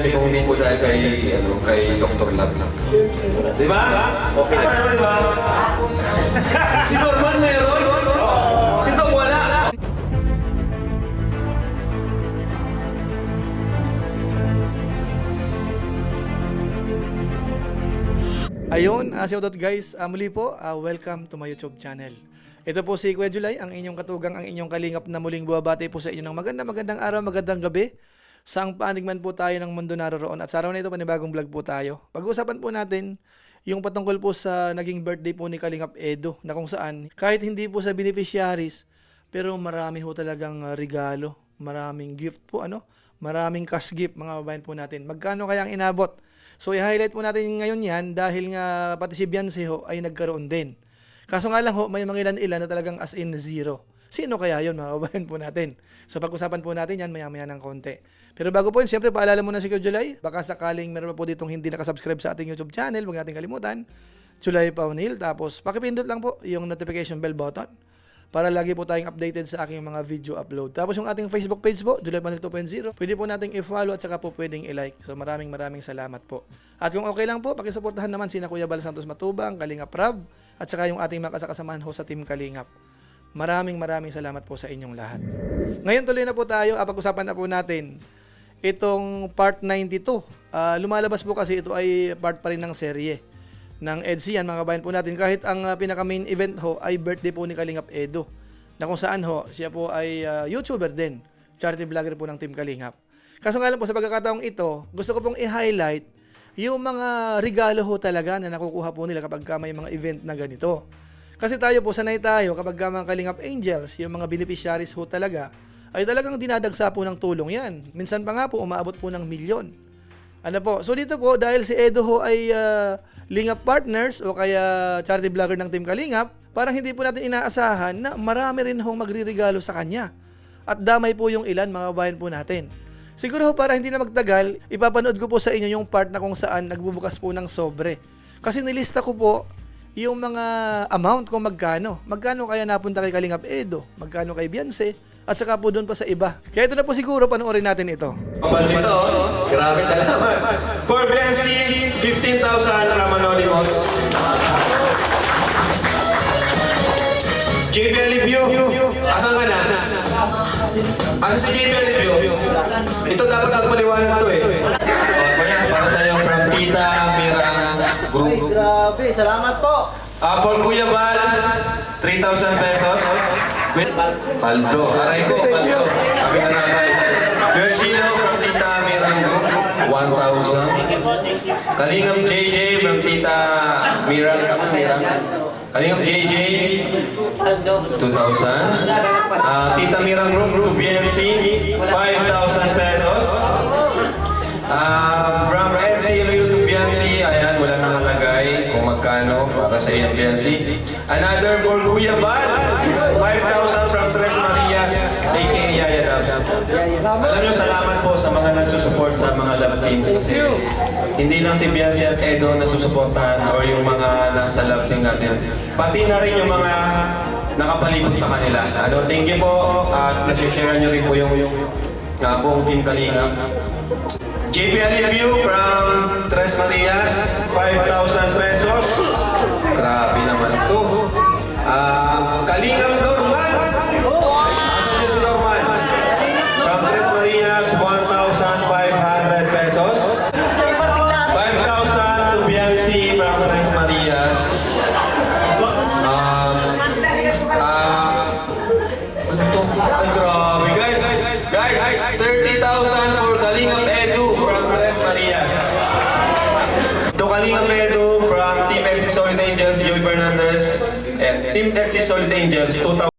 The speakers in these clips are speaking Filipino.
Beyonce kung hindi po dahil kay Dr. Love. Di ba? Okay. Di ba? Si Norman meron? Si Dong wala. Ayun, shoutout guys. Muli po, welcome to my YouTube channel. Ito po si Kuya July, ang inyong katugang, ang inyong kalingap na muling buwabati po sa inyo ng magandang araw, magandang gabi. Saang paanig man po tayo ng mundo naroroon. At sa araw na ito, panibagong vlog po tayo. Pag-uusapan po natin yung patungkol po sa naging birthday po ni Kalingap Edo, na kung saan, kahit hindi po sa beneficiaries, pero marami ho talagang regalo, maraming gift po, maraming cash gift, mga babayan po natin. Magkano kaya ang inabot? So, i-highlight po natin ngayon yan dahil nga pati si Beyonce ho ay nagkaroon din. Kaso nga lang ho, may mga ilan na talagang as in zero. Sino kaya yun, mga kababayan po natin? So, pag-usapan po natin yan maya-maya ng konti. Pero bago po yun, siyempre paalala muna si Kuya July. Baka sakaling meron po ditong hindi nakasubscribe sa ating YouTube channel, huwag natin kalimutan. July Paunil. Tapos, pakipindot lang po yung notification bell button para lagi po tayong updated sa aking mga video upload. Tapos yung ating Facebook page po, July Paunil 2.0, pwede po nating i-follow at saka po pwedeng i-like. So maraming salamat po. At kung okay lang po, pakisuportahan naman sina Kuya Bal Santos Matubang, Kalingap Rab, at saka yung ating mga kasakasamahan ho sa Team Kalingap. Maraming salamat po sa inyong lahat. Ngayon tuloy na po tayo, pag-usapan na po natin itong part 92. Lumalabas po kasi ito ay part pa rin ng serye ng EDC yan, mga kabayan po natin. Kahit ang pinaka main event ho ay birthday po ni Kalingap Edo, na kung saan ho siya po ay YouTuber din, charity vlogger po ng Team Kalingap. Kaso nga lang po sa pagkakataong ito, gusto ko pong i-highlight yung mga regalo ho talaga na nakukuha po nila kapag may mga event na ganito. Kasi tayo po, sanay tayo kapag mga Kalingap Angels, yung mga beneficiaries ho talaga, ay talagang dinadagsa po ng tulong yan. Minsan pa nga po, umaabot po ng milyon. So dito po, dahil si Edo ho ay Lingap Partners o kaya charity vlogger ng Team Kalingap, parang hindi po natin inaasahan na marami rin hong magriregalo sa kanya. At damay po yung ilan, mga bayan po natin. Siguro ho, para hindi na magtagal, ipapanood ko po sa inyo yung part na kung saan nagbubukas po ng sobre. Kasi nilista ko po yung mga amount kung magkano. Magkano kaya napunta kay Kalingap Edo, magkano kay Beyonce, at saka po doon pa sa iba. Kaya ito na po siguro, panoorin natin ito. Kapal nito, grabe, salamat. For Beyonce, 15,000 from Anonymous. JP Alivio, asan ka na? Asa si JP Alivio? Ito dapat ang paliwanag to eh. Kaya para sa'yo from Tita Mira Group. Ay, grabe. Salamat po. For Kuya Bal, 3,000 pesos. Paldo. Aray ko, paldo. Kami na naman. Virgilio from Tita Mira Group, 1,000. Kalingap JJ from Tita Mira. Kalingap JJ, 2,000. Tita Mira Group to BNC, 5,000 pesos. From NCLU to BNC, ayan, wala nakalagay kung magkano para sa iyo BNC. Another for Kuya Bal, 5,000 from Tres Marias, aka Yaya Dabs. Alam nyo, salamat po sa mga nagsusupport sa mga love teams kasi hindi lang si Beyonce at Edo nasusuportahan or yung mga nasa love team natin. Pati na rin yung mga nakapalibot sa kanila. Thank you po at nasishare nyo rin po yung buong Team Kalingap. JP Alivio from Tres Marias, 5,000 pesos. Grabe naman to. Kalingap Norman. Asan niya si Norman? From Tres Marias, 1,500 pesos. 5,000 to Beyonce from Tres Marias. Ano to? Ay, grabe guys. Guys, 30,000 for Kalingap Edu from Tres Marias. To Kalingap Edu from Team XC Solid Angels, Joey Fernandez. And Team XC Solid Angels, 2,000.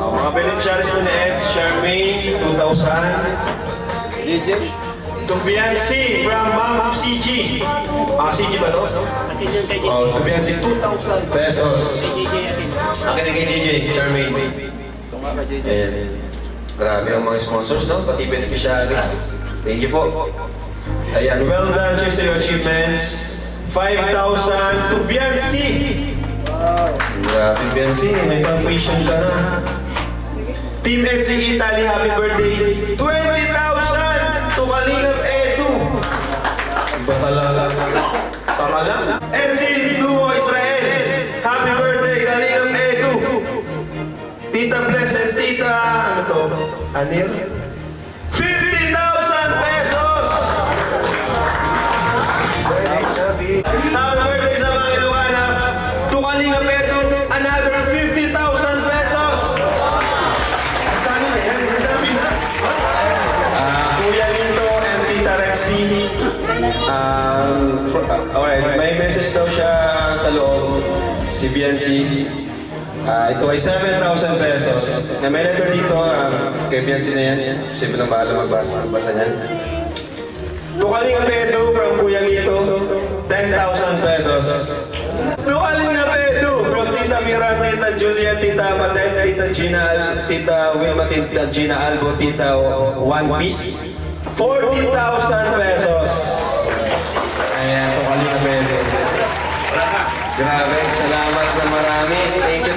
Mga beneficiaries po ni Ed, Charmaine, 2,000. DJ. Tubiansi from Ma'am CG. CG ba to? Tubiansi, 2,000 pesos. Akin na kay DJ, Charmaine. Ayan. Grabe ang mga sponsors, no? Pati beneficiaries. Thank you po. Ayan, well done, cheers to your achievements. 5,000 to Biancy. Grabe, Biancy, may pang-tuition ka na. Team FC Italy, happy birthday. 20,000 to Kalingap Edu. Iba talaga. Saka lang. FC Duo Israel, happy birthday, Kalingap Edu. Tita Bless and Tita, ano to? Anil? 50,000 pesos! Happy birthday sa mga Ilocana. To Kalinga Pedro, another 50,000 pesos! Ang dami na yan, ang dami na. Kuya Lito and Tita Rexy. Alright, may message daw siya sa loob. Si Biancy. Ito ay 7,000 pesos. Na may letter dito, kay Biancy na yan. Siyempre nang bahala magbasa niyan. Tukalinga Pedro from Kuya Lito, 10,000 pesos. Tukalinga Pedro from Tita Mira, Tita Julia, Tita Matet, Tita Gina, Tita Wilma, Tita Gina Albo, Tita One Piece, 40,000 pesos. Ayan, Tukalinga Pedro. Grabe, salamat na marami.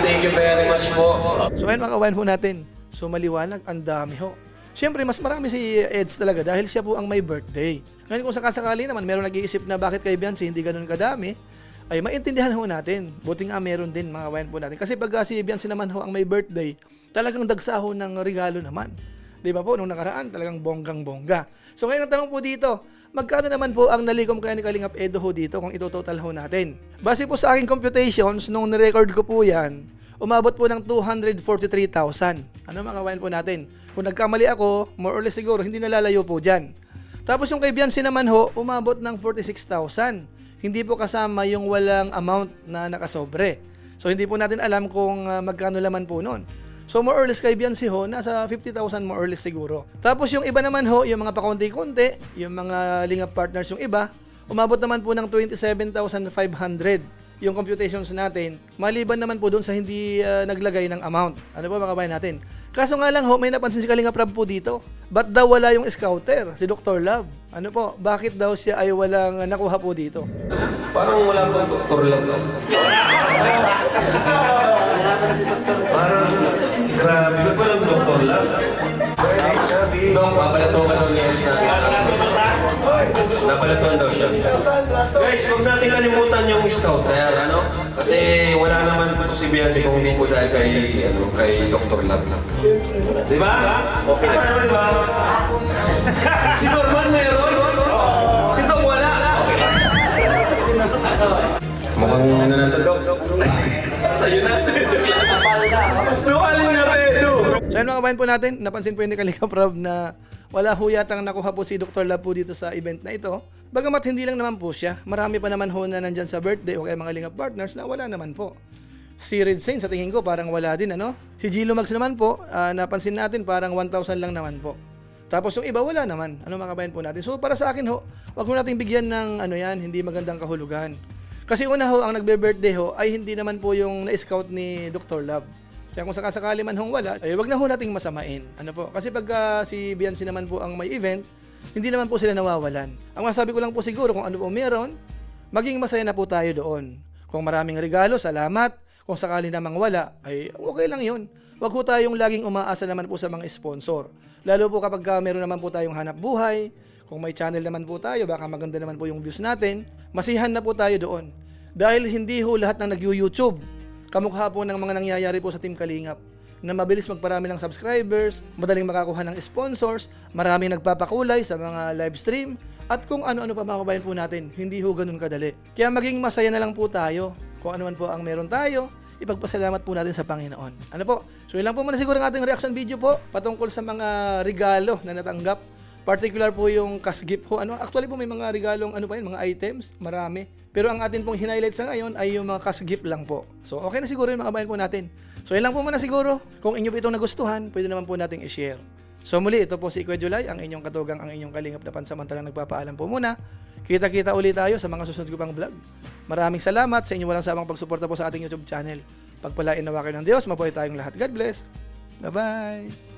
Thank you very much po. So ayun mga kawain po natin. So maliwanag, ang dami ho. Siyempre, mas marami si Eds talaga dahil siya po ang may birthday. Ngayon kung sakasakali naman, meron nag-iisip na bakit kay Biancy hindi ganun kadami, ay maintindihan ho natin. Buti nga meron din mga kawain po natin. Kasi pag si Biancy naman ho ang may birthday, talagang dagsa ho ng regalo naman. Di ba po, nung nakaraan, talagang bonggang-bongga. So ngayon ang tanong po dito, magkano naman po ang nalikom kaya ni Kalingap Edo ho dito kung ito-total ho natin? Base po sa aking computations, nung nirecord ko po yan, umabot po ng 243,000. Ano mga kawain po natin? Kung nagkamali ako, more or less siguro, hindi nalalayo po dyan. Tapos yung kay Biancy naman ho, umabot ng 46,000. Hindi po kasama yung walang amount na nakasobre. So hindi po natin alam kung magkano laman po nun. So more or less kay Biancy ho, nasa 50,000 more or less siguro. Tapos yung iba naman ho, yung mga pakonti-konti, yung mga lingap partners yung iba, umabot naman po ng 27,500 yung computations natin, maliban naman po doon sa hindi naglagay ng amount. Ano po mga kabayan natin? Kaso nga lang ho, may napansin si Kalingap Rab po dito. Ba't daw wala yung scouter, si Dr. Love? Ano po, bakit daw siya ay walang nakuha po dito? Parang wala pang Dr. Love. Parang grabe. Ba't walang Dr. Love? Dong, papalatuan ka daw ni Els natin. Napalatuan daw siya. Guys, huwag natin kalimutan yung scouter, ano? Kasi wala naman po si Biancy kung hindi po dahil kay Dr. Love. Di ba? Okay ba naman, di ba? Si Norman meron? Si Dong wala? Mukhang ano na ito, Dok? Sa'yo na. Tuwalin na, Pedro! So yun mga kabayan po natin, napansin po yung ni Kalingap Rab na wala ho yatang nakuha po si Dr. Love po dito sa event na ito. Bagamat hindi lang naman po siya, marami pa naman ho na nandyan sa birthday o kaya mga lingap partners na wala naman po. Si Red Saint sa tingin ko parang wala din ano. Si Gilo Mags naman po, napansin natin parang 1,000 lang naman po. Tapos yung iba wala naman. Ano mga kabayan po natin. So para sa akin ho, wag mo nating bigyan ng ano yan, hindi magandang kahulugan. Kasi una ho, ang nagbe-birthday ho ay hindi naman po yung na-scout ni Dr. Love. Kaya kung sakasakali man hong wala, ay wag na ho nating masamain. Ano po? Kasi pag si Biancy naman po ang may event, hindi naman po sila nawawalan. Ang masabi ko lang po siguro kung ano po meron, maging masaya na po tayo doon. Kung maraming regalo, salamat. Kung sakali namang wala, ay okay lang yun. Wag po tayong laging umaasa naman po sa mga sponsor. Lalo po kapag meron naman po tayong hanap buhay, kung may channel naman po tayo, baka maganda naman po yung views natin, masihan na po tayo doon. Dahil hindi ho lahat ng nag-YouTube, kamukha po ng mga nangyayari po sa Team Kalingap, na mabilis magparami ng subscribers, madaling makakuha ng sponsors, maraming nagpapakulay sa mga live stream, at kung ano-ano pa mga kabayan po natin, hindi ho ganun kadali. Kaya maging masaya na lang po tayo. Kung ano man po ang meron tayo, ipagpasalamat po natin sa Panginoon. Ano po? So yun lang po muna siguro ang ating reaction video po patungkol sa mga regalo na natanggap Particular po yung cash gift po. Actually po may mga regalong mga items, marami. Pero ang atin pong highlight sa ngayon ay yung mga cash gift lang po. So okay na siguro yung mga bayan po natin. So yun lang po muna siguro. Kung inyo po itong nagustuhan, pwede naman po nating i-share. So muli, ito po si Kuya July, ang inyong katugang, ang inyong kalingap na pansamantalang nagpapaalam po muna. Kita-kita ulit tayo sa mga susunod ko pang vlog. Maraming salamat sa inyong walang samang pagsuporta po sa ating YouTube channel. Pagpalain nawa kayo ng Diyos, mabuhay tayong lahat. God bless. Bye-bye.